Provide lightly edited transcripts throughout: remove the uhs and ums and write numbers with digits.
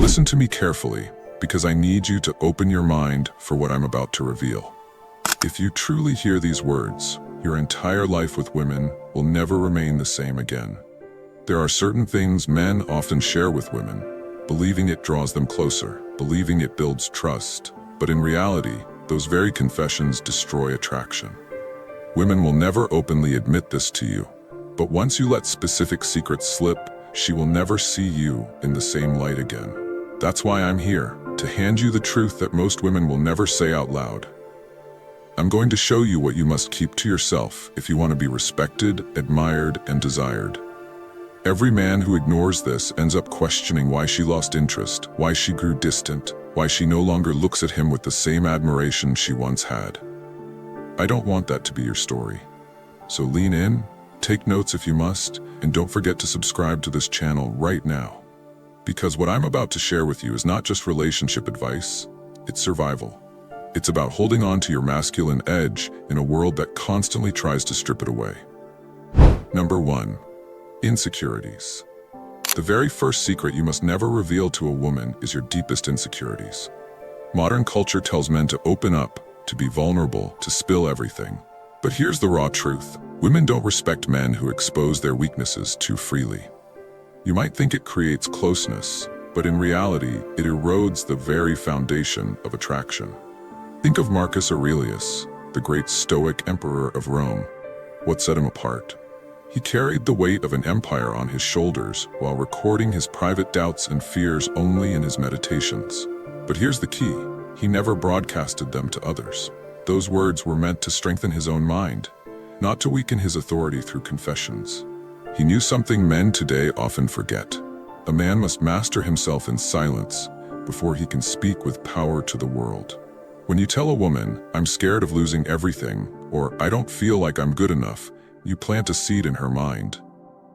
Listen to me carefully, because I need you to open your mind for what I'm about to reveal. If you truly hear these words, your entire life with women will never remain the same again. There are certain things men often share with women, believing it draws them closer, believing it builds trust. But in reality, those very confessions destroy attraction. Women will never openly admit this to you, but once you let specific secrets slip, she will never see you in the same light again. That's why I'm here, to hand you the truth that most women will never say out loud. I'm going to show you what you must keep to yourself if you want to be respected, admired, and desired. Every man who ignores this ends up questioning why she lost interest, why she grew distant, why she no longer looks at him with the same admiration she once had. I don't want that to be your story. So lean in, take notes if you must, and don't forget to subscribe to this channel right now. Because what I'm about to share with you is not just relationship advice, it's survival. It's about holding on to your masculine edge in a world that constantly tries to strip it away. Number 1. Insecurities. The very first secret you must never reveal to a woman is your deepest insecurities. Modern culture tells men to open up, to be vulnerable, to spill everything. But here's the raw truth. Women don't respect men who expose their weaknesses too freely. You might think it creates closeness, but in reality, it erodes the very foundation of attraction. Think of Marcus Aurelius, the great Stoic emperor of Rome. What set him apart? He carried the weight of an empire on his shoulders while recording his private doubts and fears only in his meditations. But here's the key. He never broadcasted them to others. Those words were meant to strengthen his own mind, not to weaken his authority through confessions. He knew something men today often forget. A man must master himself in silence before he can speak with power to the world. When you tell a woman, "I'm scared of losing everything," or "I don't feel like I'm good enough," you plant a seed in her mind.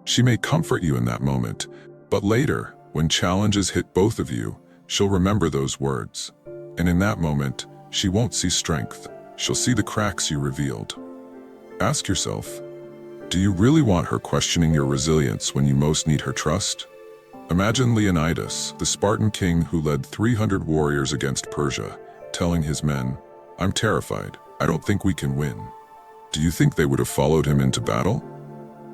She may comfort you in that moment, but later, when challenges hit both of you, she'll remember those words. And in that moment, she won't see strength. She'll see the cracks you revealed. Ask yourself, do you really want her questioning your resilience when you most need her trust? Imagine Leonidas, the Spartan king who led 300 warriors against Persia, telling his men, "I'm terrified. I don't think we can win." Do you think they would have followed him into battle?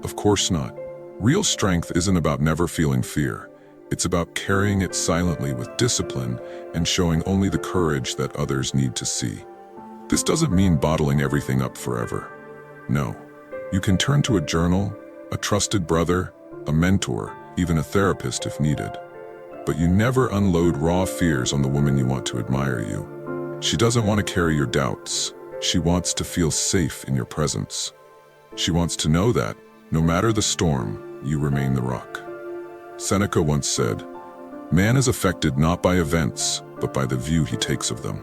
Of course not. Real strength isn't about never feeling fear. It's about carrying it silently with discipline and showing only the courage that others need to see. This doesn't mean bottling everything up forever. No. You can turn to a journal, a trusted brother, a mentor, even a therapist if needed. But you never unload raw fears on the woman you want to admire you. She doesn't want to carry your doubts. She wants to feel safe in your presence. She wants to know that, no matter the storm, you remain the rock. Seneca once said, "Man is affected not by events, but by the view he takes of them."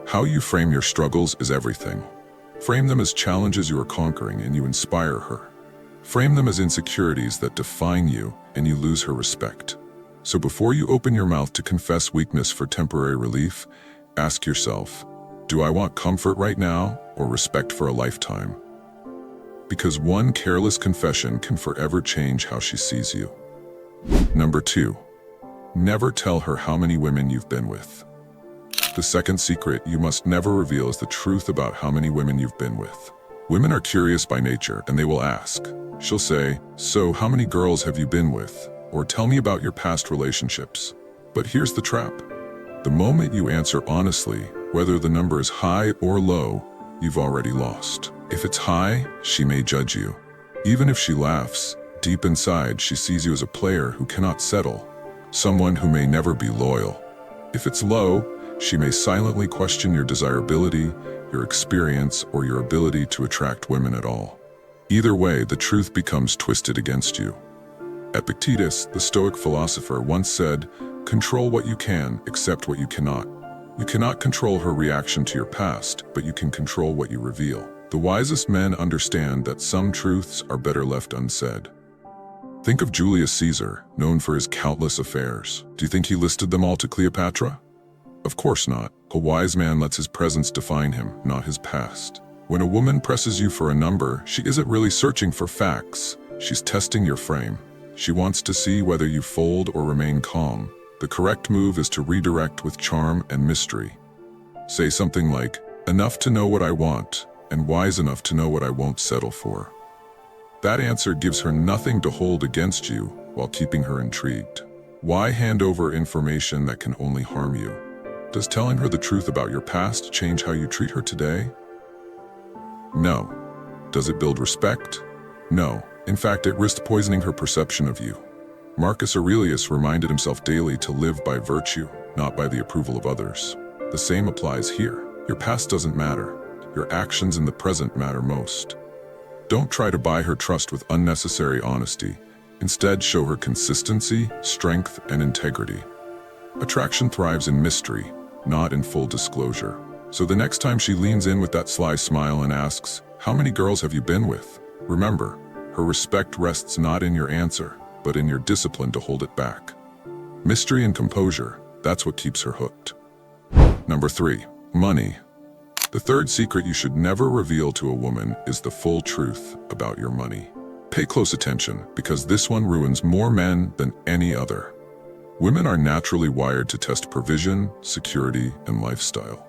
How you frame your struggles is everything. Frame them as challenges you are conquering and you inspire her. Frame them as insecurities that define you and you lose her respect. So before you open your mouth to confess weakness for temporary relief, ask yourself, do I want comfort right now or respect for a lifetime? Because one careless confession can forever change how she sees you. Number 2, never tell her how many women you've been with. The second secret you must never reveal is the truth about how many women you've been with. Women are curious by nature and they will ask. She'll say, "So how many girls have you been with?" Or "Tell me about your past relationships." But here's the trap. The moment you answer honestly, whether the number is high or low, you've already lost. If it's high, she may judge you. Even if she laughs, deep inside she sees you as a player who cannot settle, someone who may never be loyal. If it's low, she may silently question your desirability, your experience, or your ability to attract women at all. Either way, the truth becomes twisted against you. Epictetus, the Stoic philosopher, once said, "Control what you can, accept what you cannot." You cannot control her reaction to your past, but you can control what you reveal. The wisest men understand that some truths are better left unsaid. Think of Julius Caesar, known for his countless affairs. Do you think he listed them all to Cleopatra? Of course not. A wise man lets his presence define him, not his past. When a woman presses you for a number, she isn't really searching for facts. She's testing your frame. She wants to see whether you fold or remain calm. The correct move is to redirect with charm and mystery. Say something like, "Enough to know what I want, and wise enough to know what I won't settle for." That answer gives her nothing to hold against you while keeping her intrigued. Why hand over information that can only harm you? Does telling her the truth about your past change how you treat her today? No. Does it build respect? No. In fact, it risked poisoning her perception of you. Marcus Aurelius reminded himself daily to live by virtue, not by the approval of others. The same applies here. Your past doesn't matter. Your actions in the present matter most. Don't try to buy her trust with unnecessary honesty. Instead, show her consistency, strength, and integrity. Attraction thrives in mystery, not in full disclosure. So the next time she leans in with that sly smile and asks, "How many girls have you been with?" remember, her respect rests not in your answer, but in your discipline to hold it back. Mystery and composure, that's what keeps her hooked. Number 3, money. The third secret you should never reveal to a woman is the full truth about your money. Pay close attention, because this one ruins more men than any other. Women are naturally wired to test provision, security, and lifestyle.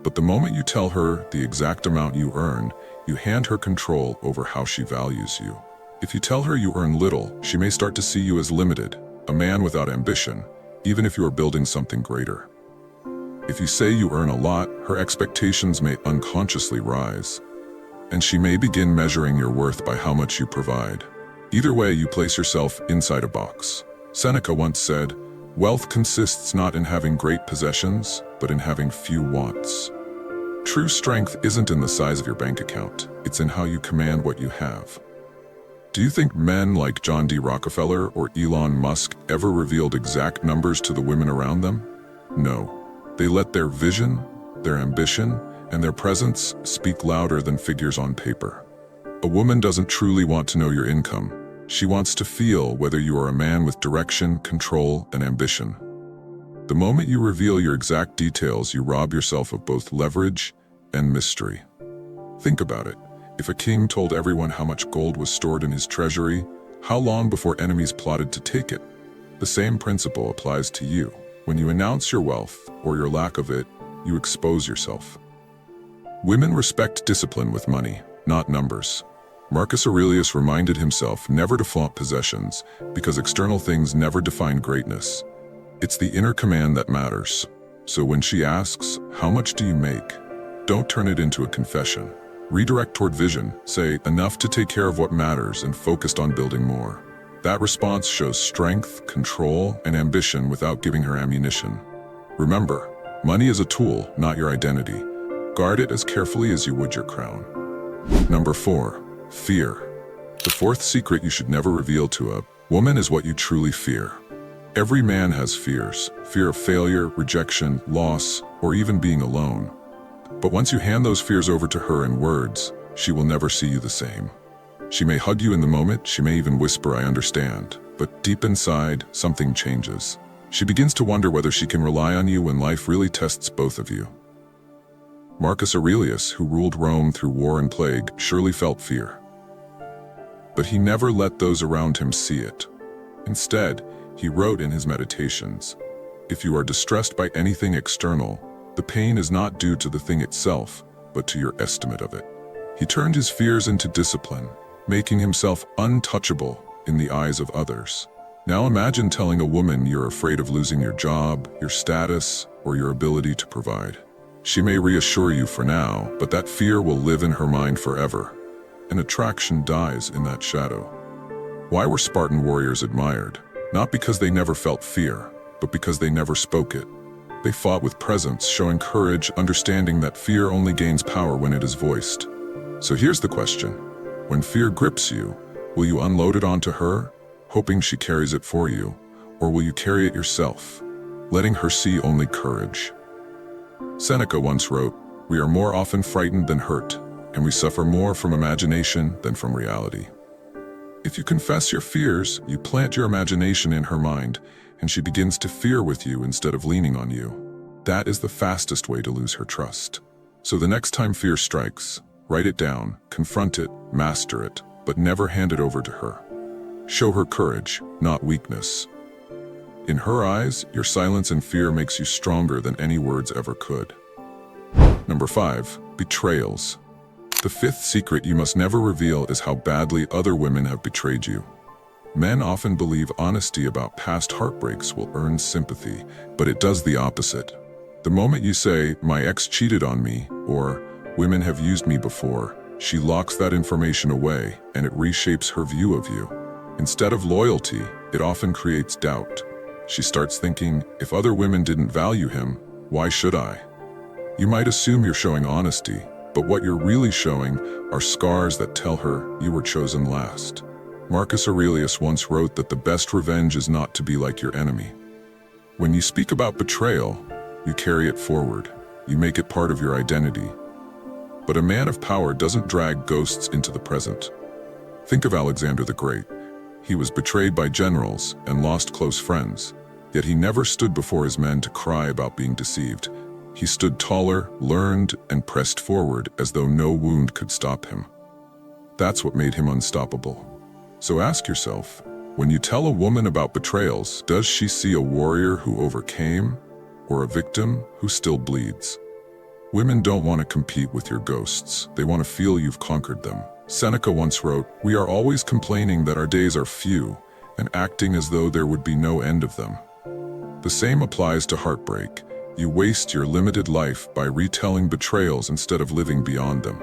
But the moment you tell her the exact amount you earn, you hand her control over how she values you. If you tell her you earn little, she may start to see you as limited, a man without ambition, even if you are building something greater. If you say you earn a lot, her expectations may unconsciously rise, and she may begin measuring your worth by how much you provide. Either way, you place yourself inside a box. Seneca once said, "Wealth consists not in having great possessions, but in having few wants." True strength isn't in the size of your bank account, it's in how you command what you have. Do you think men like John D. Rockefeller or Elon Musk ever revealed exact numbers to the women around them? No. They let their vision, their ambition, and their presence speak louder than figures on paper. A woman doesn't truly want to know your income. She wants to feel whether you are a man with direction, control, and ambition. The moment you reveal your exact details, you rob yourself of both leverage and mystery. Think about it. If a king told everyone how much gold was stored in his treasury, how long before enemies plotted to take it? The same principle applies to you. When you announce your wealth, or your lack of it, you expose yourself. Women respect discipline with money, not numbers. Marcus Aurelius reminded himself never to flaunt possessions, because external things never define greatness. It's the inner command that matters. So when she asks, "How much do you make?" don't turn it into a confession. Redirect toward vision. Say, "Enough to take care of what matters and focused on building more." That response shows strength, control, and ambition without giving her ammunition. Remember, money is a tool, not your identity. Guard it as carefully as you would your crown. Number 4, fear. The fourth secret you should never reveal to a woman is what you truly fear. Every man has fears. Fear of failure, rejection, loss, or even being alone. But once you hand those fears over to her in words, she will never see you the same. She may hug you in the moment, she may even whisper, "I understand." But deep inside, something changes. She begins to wonder whether she can rely on you when life really tests both of you. Marcus Aurelius, who ruled Rome through war and plague, surely felt fear. But he never let those around him see it. Instead, he wrote in his meditations, "If you are distressed by anything external, the pain is not due to the thing itself, but to your estimate of it." He turned his fears into discipline, making himself untouchable in the eyes of others. Now imagine telling a woman you're afraid of losing your job, your status, or your ability to provide. She may reassure you for now, but that fear will live in her mind forever, and attraction dies in that shadow. Why were Spartan warriors admired? Not because they never felt fear, but because they never spoke it. They fought with presence, showing courage, understanding that fear only gains power when it is voiced. So here's the question. When fear grips you, will you unload it onto her, hoping she carries it for you, or will you carry it yourself, letting her see only courage? Seneca once wrote, "We are more often frightened than hurt, and we suffer more from imagination than from reality." If you confess your fears, you plant your imagination in her mind, and she begins to fear with you instead of leaning on you. That is the fastest way to lose her trust. So the next time fear strikes, write it down, confront it, master it, but never hand it over to her. Show her courage, not weakness. In her eyes, your silence and fear makes you stronger than any words ever could. Number 5. Betrayals. The fifth secret you must never reveal is how badly other women have betrayed you. Men often believe honesty about past heartbreaks will earn sympathy, but it does the opposite. The moment you say, "My ex cheated on me," or "Women have used me before," she locks that information away and it reshapes her view of you. Instead of loyalty, it often creates doubt. She starts thinking, if other women didn't value him, why should I? You might assume you're showing honesty, but what you're really showing are scars that tell her you were chosen last. Marcus Aurelius once wrote that the best revenge is not to be like your enemy. When you speak about betrayal, you carry it forward. You make it part of your identity. But a man of power doesn't drag ghosts into the present. Think of Alexander the Great. He was betrayed by generals and lost close friends, yet he never stood before his men to cry about being deceived. He stood taller, learned, and pressed forward as though no wound could stop him. That's what made him unstoppable. So ask yourself, when you tell a woman about betrayals, does she see a warrior who overcame, or a victim who still bleeds? Women don't want to compete with your ghosts. They want to feel you've conquered them. Seneca once wrote, "We are always complaining that our days are few, and acting as though there would be no end of them." The same applies to heartbreak. You waste your limited life by retelling betrayals instead of living beyond them.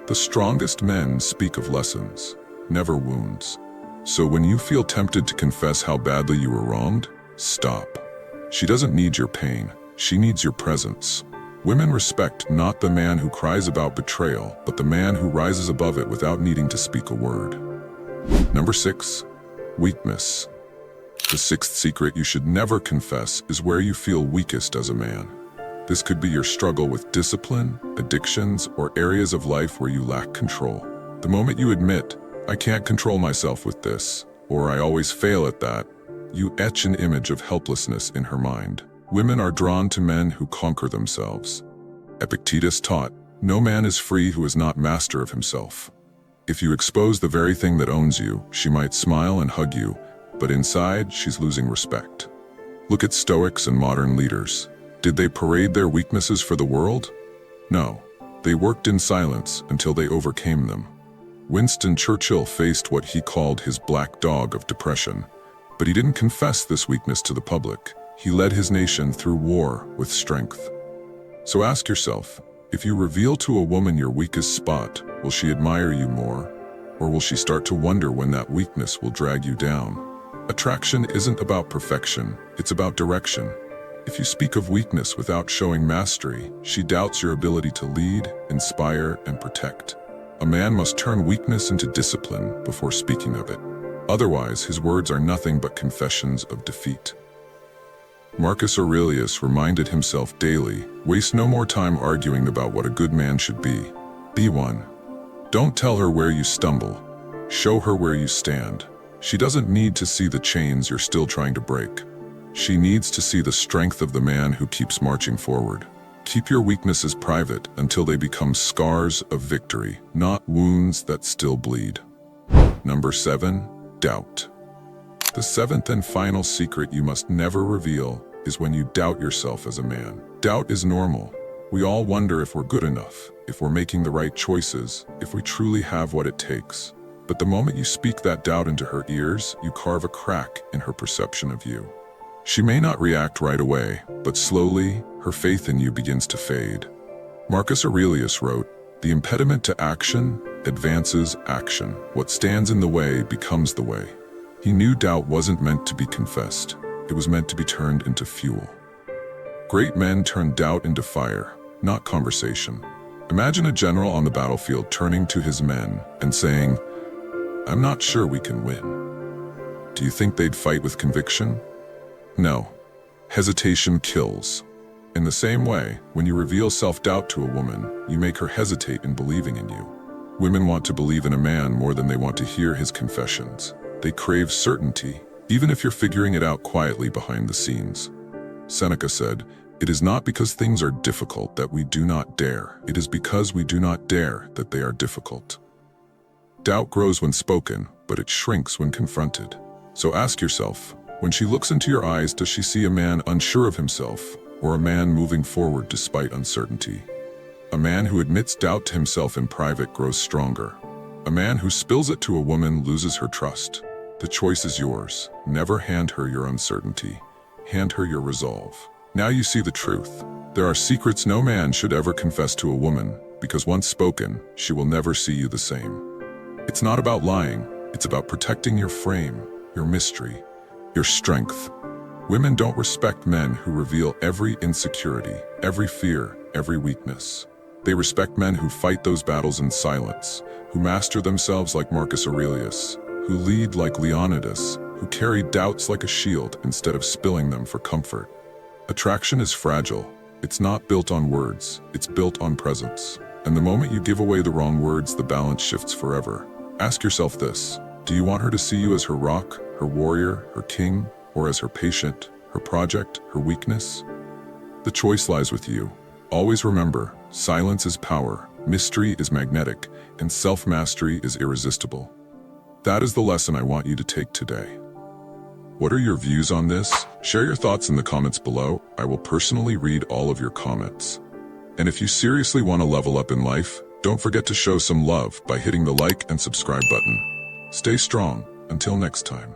The strongest men speak of lessons, never wounds. So when you feel tempted to confess how badly you were wronged, stop. She doesn't need your pain, she needs your presence. Women respect not the man who cries about betrayal, but the man who rises above it without needing to speak a word. Number 6. Weakness. The sixth secret you should never confess is where you feel weakest as a man. This could be your struggle with discipline, addictions, or areas of life where you lack control. The moment you admit, "I can't control myself with this," or "I always fail at that," you etch an image of helplessness in her mind. Women are drawn to men who conquer themselves. Epictetus taught, "No man is free who is not master of himself." If you expose the very thing that owns you, she might smile and hug you, but inside, she's losing respect. Look at Stoics and modern leaders. Did they parade their weaknesses for the world? No. They worked in silence until they overcame them. Winston Churchill faced what he called his black dog of depression, but he didn't confess this weakness to the public. He led his nation through war with strength. So ask yourself, if you reveal to a woman your weakest spot, will she admire you more? Or will she start to wonder when that weakness will drag you down? Attraction isn't about perfection, it's about direction. If you speak of weakness without showing mastery, she doubts your ability to lead, inspire, and protect. A man must turn weakness into discipline before speaking of it. Otherwise, his words are nothing but confessions of defeat. Marcus Aurelius reminded himself daily, waste no more time arguing about what a good man should be. Be one. Don't tell her where you stumble. Show her where you stand. She doesn't need to see the chains you're still trying to break. She needs to see the strength of the man who keeps marching forward. Keep your weaknesses private until they become scars of victory, not wounds that still bleed. Number 7. Doubt. The seventh and final secret you must never reveal is when you doubt yourself as a man. Doubt is normal. We all wonder if we're good enough, if we're making the right choices, if we truly have what it takes. But the moment you speak that doubt into her ears, you carve a crack in her perception of you. She may not react right away, but slowly, her faith in you begins to fade. Marcus Aurelius wrote, "The impediment to action advances action. What stands in the way becomes the way." He knew doubt wasn't meant to be confessed. It was meant to be turned into fuel. Great men turn doubt into fire, not conversation. Imagine a general on the battlefield turning to his men and saying, "I'm not sure we can win." Do you think they'd fight with conviction? No. Hesitation kills. In the same way, when you reveal self-doubt to a woman, you make her hesitate in believing in you. Women want to believe in a man more than they want to hear his confessions. They crave certainty, even if you're figuring it out quietly behind the scenes. Seneca said, "It is not because things are difficult that we do not dare. It is because we do not dare that they are difficult." Doubt grows when spoken, but it shrinks when confronted. So ask yourself, When she looks into your eyes, does she see a man unsure of himself, or a man moving forward despite uncertainty? A man who admits doubt to himself in private grows stronger. A man who spills it to a woman loses her trust. The choice is yours. Never hand her your uncertainty. Hand her your resolve. Now you see the truth. There are secrets no man should ever confess to a woman, because once spoken, she will never see you the same. It's not about lying. It's about protecting your frame, your mystery, your strength. Women don't respect men who reveal every insecurity, every fear, every weakness. They respect men who fight those battles in silence, who master themselves like Marcus Aurelius, who lead like Leonidas, who carry doubts like a shield instead of spilling them for comfort. Attraction is fragile. It's not built on words, it's built on presence. And the moment you give away the wrong words, the balance shifts forever. Ask yourself this: do you want her to see you as her rock, her warrior, her king, or as her patient, her project, her weakness? The choice lies with you. Always remember, silence is power, mystery is magnetic, and self-mastery is irresistible. That is the lesson I want you to take today. What are your views on this? Share your thoughts in the comments below. I will personally read all of your comments. And if you seriously want to level up in life, don't forget to show some love by hitting the like and subscribe button. Stay strong. Until next time.